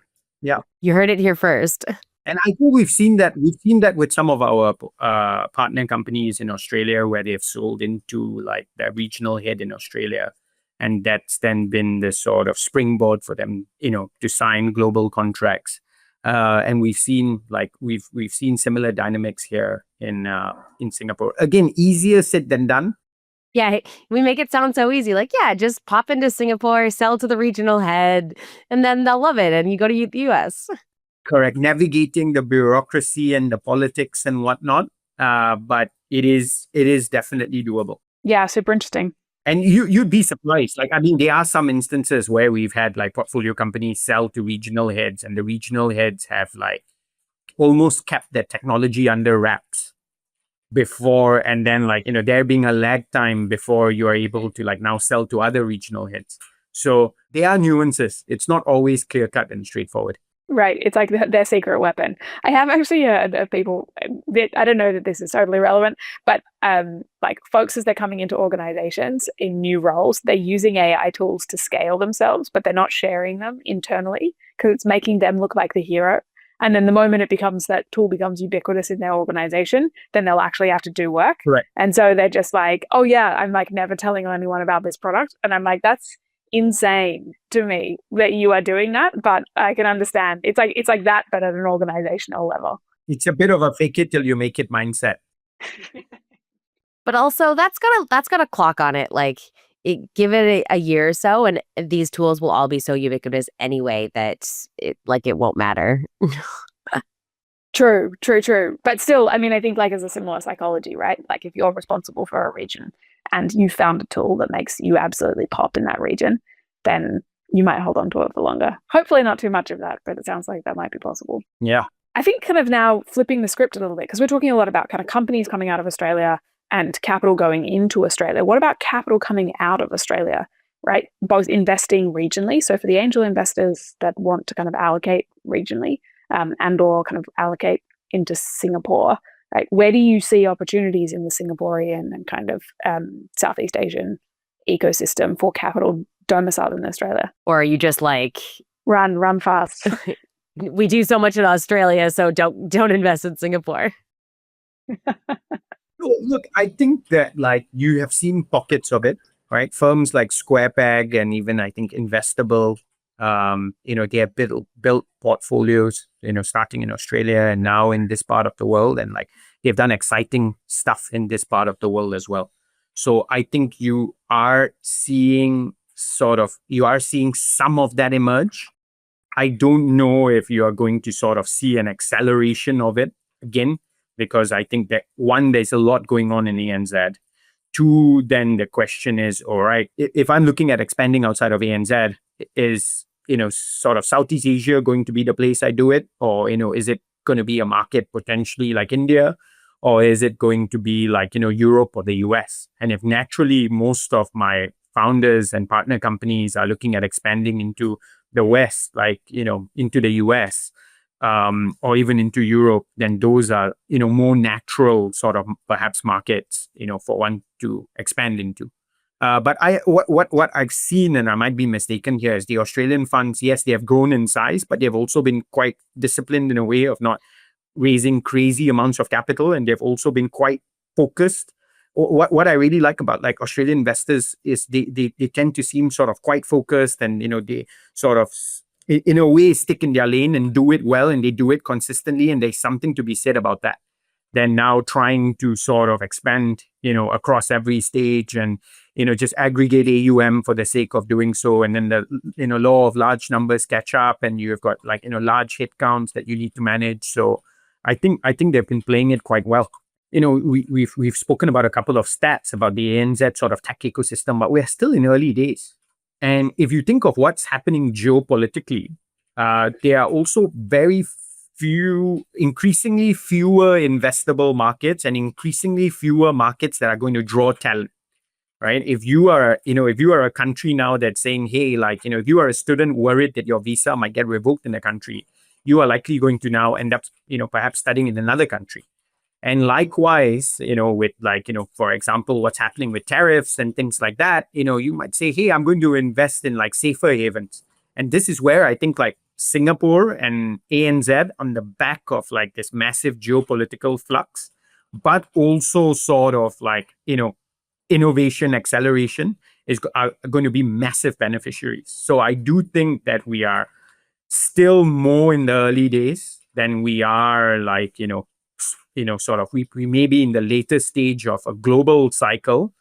You heard it here first. And I think we've seen that with some of our partner companies in Australia, where they've sold into like their regional head in Australia. And that's then been the sort of springboard for them, to sign global contracts. And we've seen similar dynamics here in Singapore. Again, easier said than done. Yeah, we make it sound so easy. Like, yeah, just pop into Singapore, sell to the regional head, and then they'll love it. And you go to the US. Correct. Navigating the bureaucracy and the politics and whatnot. But it is definitely doable. Yeah, super interesting. And you'd be surprised. Like, I mean, there are some instances where we've had like portfolio companies sell to regional heads, and the regional heads have like almost kept their technology under wraps before, and then like, there being a lag time before you are able to like now sell to other regional heads. So there are nuances. It's not always clear cut and straightforward. Right. It's like their secret weapon. I have actually heard of people that, I don't know that this is totally relevant, but like folks, as they're coming into organizations in new roles, they're using AI tools to scale themselves, but they're not sharing them internally because it's making them look like the hero. And then the moment that tool becomes ubiquitous in their organization, then they'll actually have to do work. Right. And so they're just like, oh yeah, I'm like never telling anyone about this product. And I'm like, that's insane to me that you are doing that, but I can understand. It's like that, but at an organizational level. It's a bit of a fake it till you make it mindset. But also, that's got a clock on it. Like, give it a year or so, and these tools will all be so ubiquitous anyway that it won't matter. True. But still, I mean, I think like as a similar psychology, right? Like if you're responsible for a region and you found a tool that makes you absolutely pop in that region, then you might hold on to it for longer. Hopefully not too much of that, but it sounds like that might be possible. Yeah. I think kind of now flipping the script a little bit, because we're talking a lot about kind of companies coming out of Australia and capital going into Australia. What about capital coming out of Australia, right? Both investing regionally. So for the angel investors that want to kind of allocate regionally, and or kind of allocate into Singapore, right? Where do you see opportunities in the Singaporean and kind of Southeast Asian ecosystem for capital domiciled in Australia? Or are you just like, run fast? We do so much in Australia, so don't invest in Singapore. Look, I think that like you have seen pockets of it, right? Firms like SquarePeg and even I think Investable, they have built portfolios, starting in Australia and now in this part of the world. And like they've done exciting stuff in this part of the world as well. So I think you are seeing some of that emerge. I don't know if you are going to sort of see an acceleration of it again, because I think that one, there's a lot going on in ANZ. Two, then the question is, all right, if I'm looking at expanding outside of ANZ, is, sort of Southeast Asia going to be the place I do it? Or, is it going to be a market potentially like India? Or is it going to be like, Europe or the US? And if naturally most of my founders and partner companies are looking at expanding into the West, like, into the US, or even into Europe, then those are, more natural sort of perhaps markets, for one to expand into. But what I've seen, and I might be mistaken here, is the Australian funds, yes, they have grown in size, but they've also been quite disciplined in a way of not raising crazy amounts of capital. And they've also been quite focused. What I really like about like Australian investors is they tend to seem sort of quite focused, and, they sort of in a way stick in their lane and do it well, and they do it consistently. And there's something to be said about that. Then now trying to sort of expand, across every stage and, just aggregate AUM for the sake of doing so. And then the, law of large numbers catch up, and you've got like, large hit counts that you need to manage. So I think they've been playing it quite well. We've spoken about a couple of stats about the ANZ sort of tech ecosystem, but we're still in early days. And if you think of what's happening geopolitically, there are also increasingly fewer investable markets and increasingly fewer markets that are going to draw talent. right? If you are a country now that's saying, hey, like, if you are a student worried that your visa might get revoked in the country, you are likely going to now end up, perhaps studying in another country. And likewise, with like, for example, what's happening with tariffs and things like that, you might say, hey, I'm going to invest in like safer havens. And this is where I think like Singapore and ANZ, on the back of like this massive geopolitical flux, but also sort of like, innovation acceleration are going to be massive beneficiaries. So I do think that we are still more in the early days than we are like, sort of we may be in the later stage of a global cycle,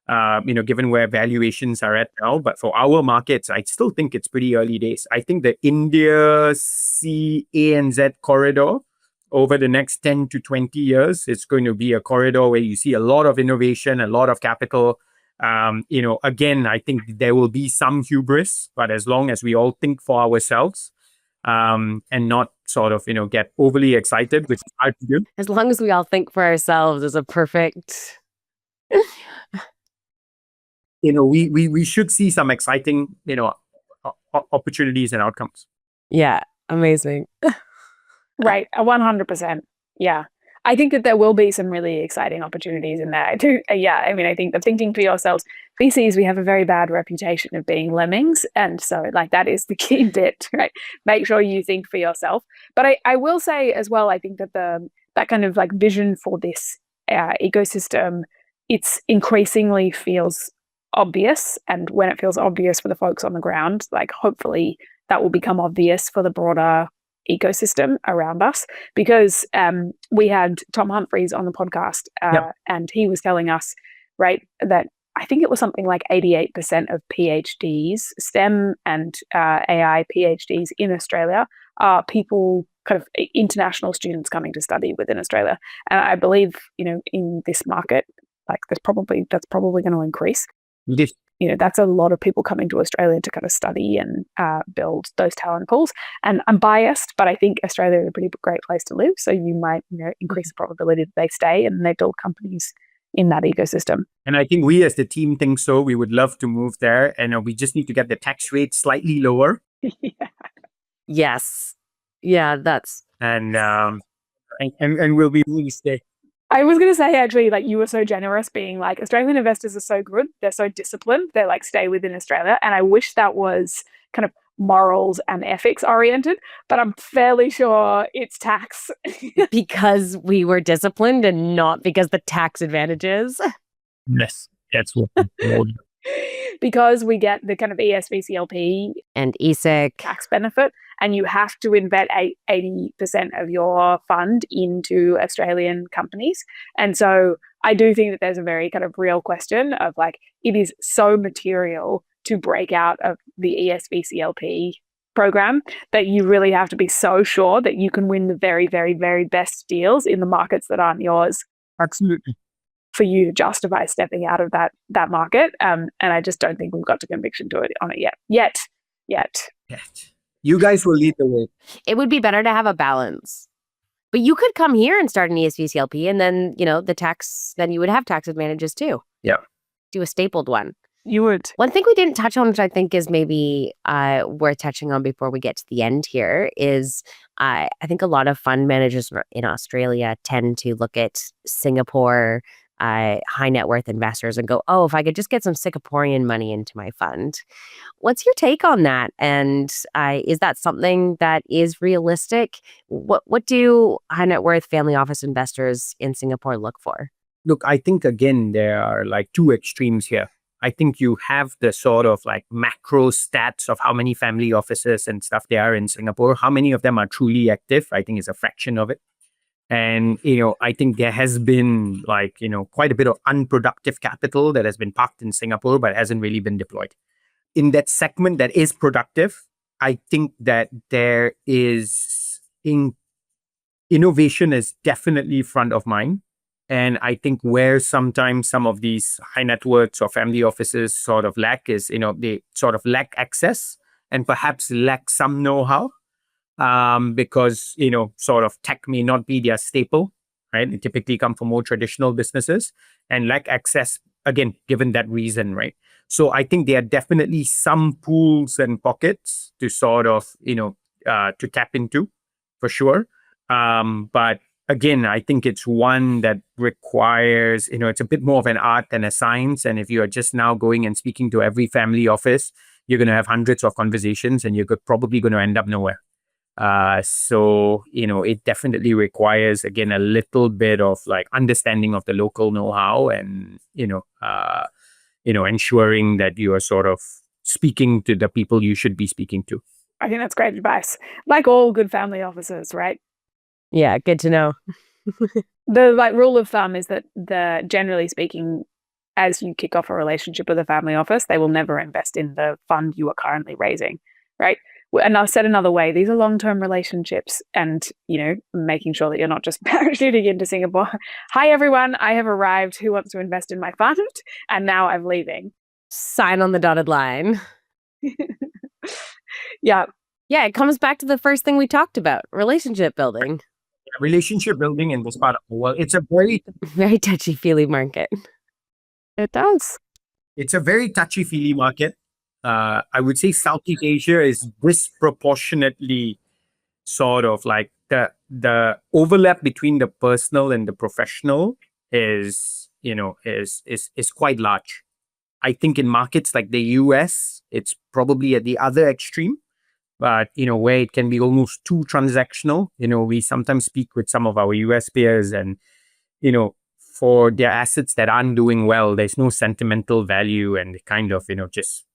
given where valuations are at now. But for our markets, I still think it's pretty early days. I think the India ANZ corridor over the next 10 to 20 years, it's going to be a corridor where you see a lot of innovation, a lot of capital. Again, I think there will be some hubris, but as long as we all think for ourselves, and not sort of, get overly excited, which is hard to do. As long as we all think for ourselves is a perfect... We should see some exciting, opportunities and outcomes. Yeah, amazing. Right, 100%. Yeah. I think that there will be some really exciting opportunities in there. I do. Yeah. I mean, I think the thinking for yourselves, VCs, we have a very bad reputation of being lemmings. And so like that is the key bit, right? Make sure you think for yourself. But I will say as well, I think that that kind of like vision for this ecosystem, it's increasingly feels obvious. And when it feels obvious for the folks on the ground, like hopefully that will become obvious for the broader ecosystem around us, because we had Tom Humphreys on the podcast and he was telling us, right, that I think it was something like 88% of PhDs, STEM and AI PhDs in Australia are people, kind of international students coming to study within Australia. And I believe, in this market, like that's probably going to increase. Yes. That's a lot of people coming to Australia to kind of study and build those talent pools. And I'm biased, but I think Australia is a pretty great place to live. So you might, increase the probability that they stay and they build companies in that ecosystem. And I think we as the team think so. We would love to move there. And we just need to get the tax rate slightly lower. Yeah. Yes. Yeah, that's... And we'll be really stay. I was going to say, actually, like you were so generous being like, Australian investors are so good. They're so disciplined. They're like, stay within Australia. And I wish that was kind of morals and ethics oriented, but I'm fairly sure it's tax. Because we were disciplined and not because the tax advantages. Yes, that's what. Because we get the kind of ESVCLP and ESIC tax benefit, and you have to invest 80% of your fund into Australian companies. And so I do think that there's a very kind of real question of like, it is so material to break out of the ESVCLP program that you really have to be so sure that you can win the very, very, very best deals in the markets that aren't yours. Absolutely. For you to justify stepping out of that market. And I just don't think we've got to conviction to it on it yet. You guys will lead the way. It would be better to have a balance. But you could come here and start an ESVCLP and then, then you would have tax advantages too. Yeah. Do a stapled one. You would. One thing we didn't touch on, which I think is maybe worth touching on before we get to the end here, is I think a lot of fund managers in Australia tend to look at Singapore high net worth investors and go, oh, if I could just get some Singaporean money into my fund. What's your take on that? And is that something that is realistic? What do high net worth family office investors in Singapore look for? Look, I think, again, there are like two extremes here. I think you have the sort of like macro stats of how many family offices and stuff there are in Singapore. How many of them are truly active, I think, is a fraction of it. And, I think there has been like, quite a bit of unproductive capital that has been parked in Singapore, but hasn't really been deployed. In that segment that is productive, I think that there is innovation is definitely front of mind. And I think where sometimes some of these high net worths or family offices sort of lack is, they sort of lack access and perhaps lack some know-how. Because, sort of tech may not be their staple, right? They typically come from more traditional businesses and lack access again, given that reason, right? So I think there are definitely some pools and pockets to sort of, to tap into for sure. But again, I think it's one that requires, it's a bit more of an art than a science. And if you are just now going and speaking to every family office, you're going to have hundreds of conversations and you're probably going to end up nowhere. So, it definitely requires, again, a little bit of like understanding of the local know-how and, ensuring that you are sort of speaking to the people you should be speaking to. I think that's great advice. Like all good family offices, right? Yeah, good to know. The rule of thumb is that generally speaking, as you kick off a relationship with a family office, they will never invest in the fund you are currently raising, right? And I'll said another way, these are long-term relationships and, making sure that you're not just parachuting into Singapore. Hi, everyone. I have arrived. Who wants to invest in my fund? And now I'm leaving. Sign on the dotted line. Yeah. Yeah, it comes back to the first thing we talked about, relationship building. Relationship building in this part of the world, it's a very touchy-feely market. It does. It's a very touchy-feely market. I would say Southeast Asia is disproportionately sort of like the overlap between the personal and the professional is quite large. I think in markets like the US, it's probably at the other extreme, but where it can be almost too transactional. We sometimes speak with some of our US peers and for their assets that aren't doing well, there's no sentimental value and kind of just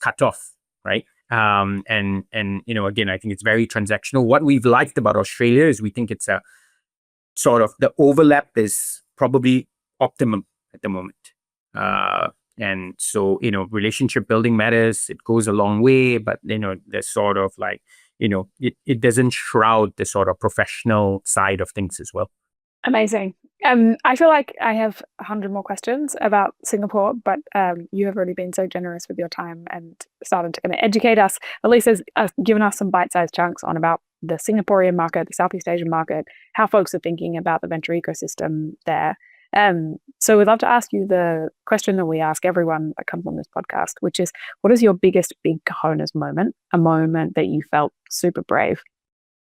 cut off, right? And again, I think it's very transactional. What we've liked about Australia is we think it's a sort of the overlap is probably optimum at the moment. And so, relationship building matters. It goes a long way, but, there's sort of like, it doesn't shroud the sort of professional side of things as well. Amazing. I feel like I have 100 more questions about Singapore, but you have already been so generous with your time and started to kind of educate us. At least has given us some bite-sized chunks on about the Singaporean market, the Southeast Asian market, how folks are thinking about the venture ecosystem there. So we'd love to ask you the question that we ask everyone that comes on this podcast, which is, what is your biggest big cojones moment, a moment that you felt super brave?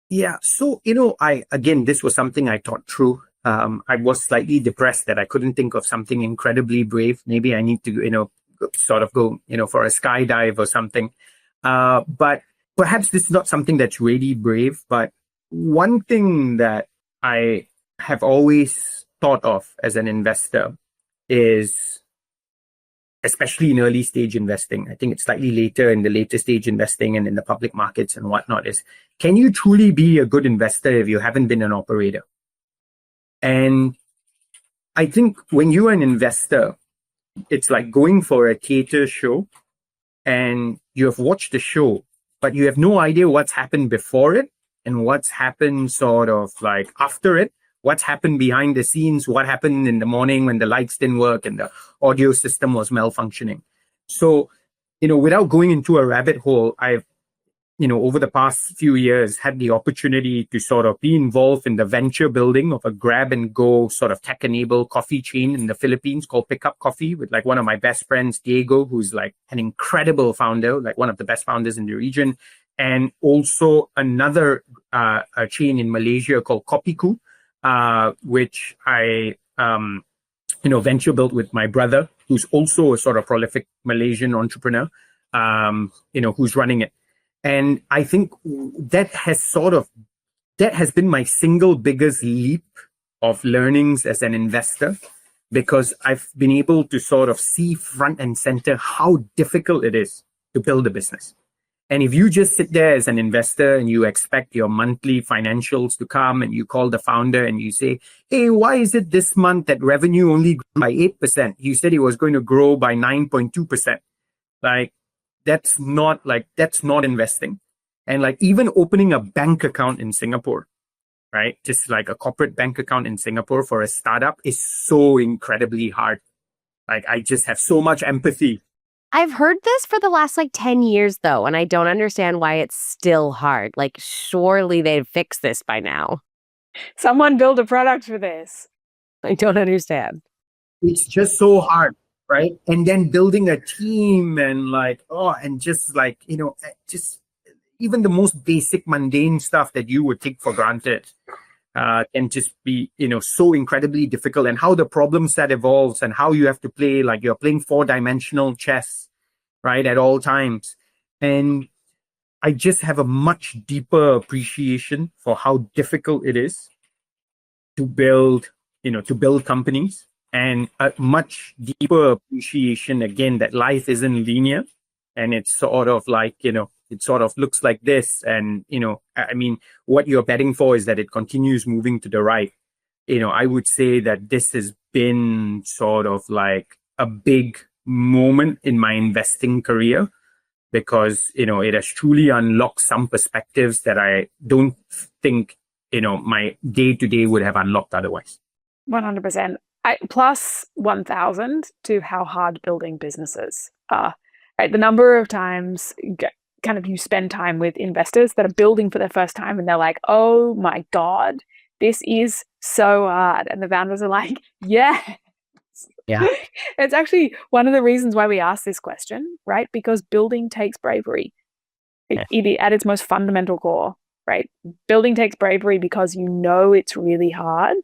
Yeah. So, this was something I thought through. I was slightly depressed that I couldn't think of something incredibly brave. Maybe I need to, sort of go, for a skydive or something. But perhaps this is not something that's really brave. But one thing that I have always thought of as an investor is, especially in early stage investing, I think it's slightly later in the later stage investing and in the public markets and whatnot, is can you truly be a good investor if you haven't been an operator? And I think when you're an investor, it's like going for a theater show and you have watched the show, but you have no idea what's happened before it and what's happened sort of like after it, what's happened behind the scenes, what happened in the morning when the lights didn't work and the audio system was malfunctioning. So, without going into a rabbit hole, I've, over the past few years had the opportunity to sort of be involved in the venture building of a grab and go sort of tech-enabled coffee chain in the Philippines called Pickup Coffee with like one of my best friends, Diego, who's like an incredible founder, like one of the best founders in the region. And also another a chain in Malaysia called Kopiku, which I, venture built with my brother, who's also a sort of prolific Malaysian entrepreneur, who's running it. And I think that has been my single biggest leap of learnings as an investor, because I've been able to sort of see front and center how difficult it is to build a business. And if you just sit there as an investor and you expect your monthly financials to come and you call the founder and you say, hey, why is it this month that revenue only grew by 8%? You said it was going to grow by 9.2%. Like, that's not investing. And like even opening a bank account in Singapore, right? Just like a corporate bank account in Singapore for a startup is so incredibly hard. Like, I just have so much empathy. I've heard this for the last 10 years, though, and I don't understand why it's still hard. Like, surely they'd fix this by now. Someone build a product for this. I don't understand. It's just so hard. right? And then building a team and just even the most basic mundane stuff that you would take for granted can just be, so incredibly difficult, and how the problem set evolves and how you have to play, like you're playing 4-dimensional chess, right, at all times. And I just have a much deeper appreciation for how difficult it is to build companies, and a much deeper appreciation again that life isn't linear, and it's sort of like, it sort of looks like this. And, what you're betting for is that it continues moving to the right. I would say that this has been sort of like a big moment in my investing career, because, it has truly unlocked some perspectives that I don't think, my day-to-day would have unlocked otherwise. 100%. Plus 1,000 to how hard building businesses are. Right? The number of times kind of you spend time with investors that are building for their first time, and they're like, oh my God, this is so hard. And the founders are like, yeah. Yeah. It's actually one of the reasons why we ask this question, right? Because building takes bravery. It at its most fundamental core, right? Building takes bravery because it's really hard.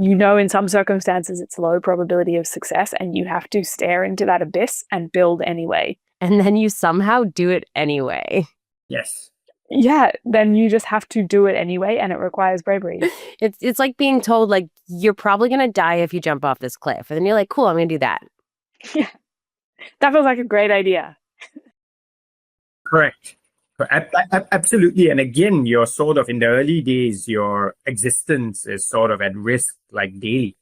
In some circumstances, it's low probability of success, and you have to stare into that abyss and build anyway. And then you somehow do it anyway. Yes. Yeah, then you just have to do it anyway, and it requires bravery. It's like being told, like, you're probably going to die if you jump off this cliff. And then you're like, cool, I'm going to do that. Yeah. That feels like a great idea. Correct. Absolutely. And again, you're sort of in the early days, your existence is sort of at risk, like daily.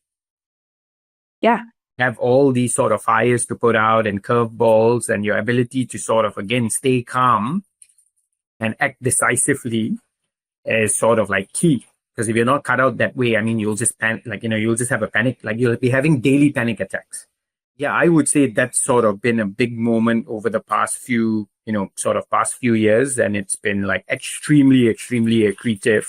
Yeah. Have all these sort of fires to put out and curveballs, and your ability to sort of, again, stay calm and act decisively is sort of like key. Because if you're not cut out that way, you'll just panic, you'll just have a panic, like you'll be having daily panic attacks. Yeah, I would say that's sort of been a big moment over the past few years. And it's been like extremely, extremely accretive,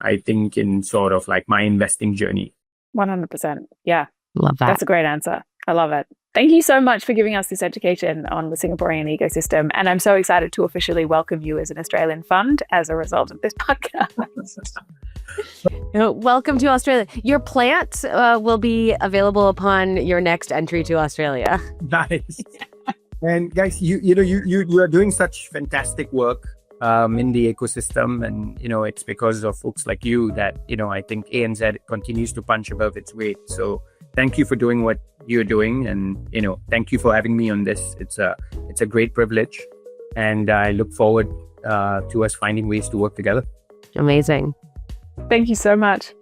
I think, in sort of like my investing journey. 100%. Yeah. Love that. That's a great answer. I love it. Thank you so much for giving us this education on the Singaporean ecosystem. And I'm so excited to officially welcome you as an Australian fund as a result of this podcast. Welcome to Australia. Your plant will be available upon your next entry to Australia. Nice. And guys, you are doing such fantastic work in the ecosystem, and it's because of folks like you that I think ANZ continues to punch above its weight. So thank you for doing what you're doing, and thank you for having me on this. It's a great privilege, and I look forward to us finding ways to work together. Amazing. Thank you so much.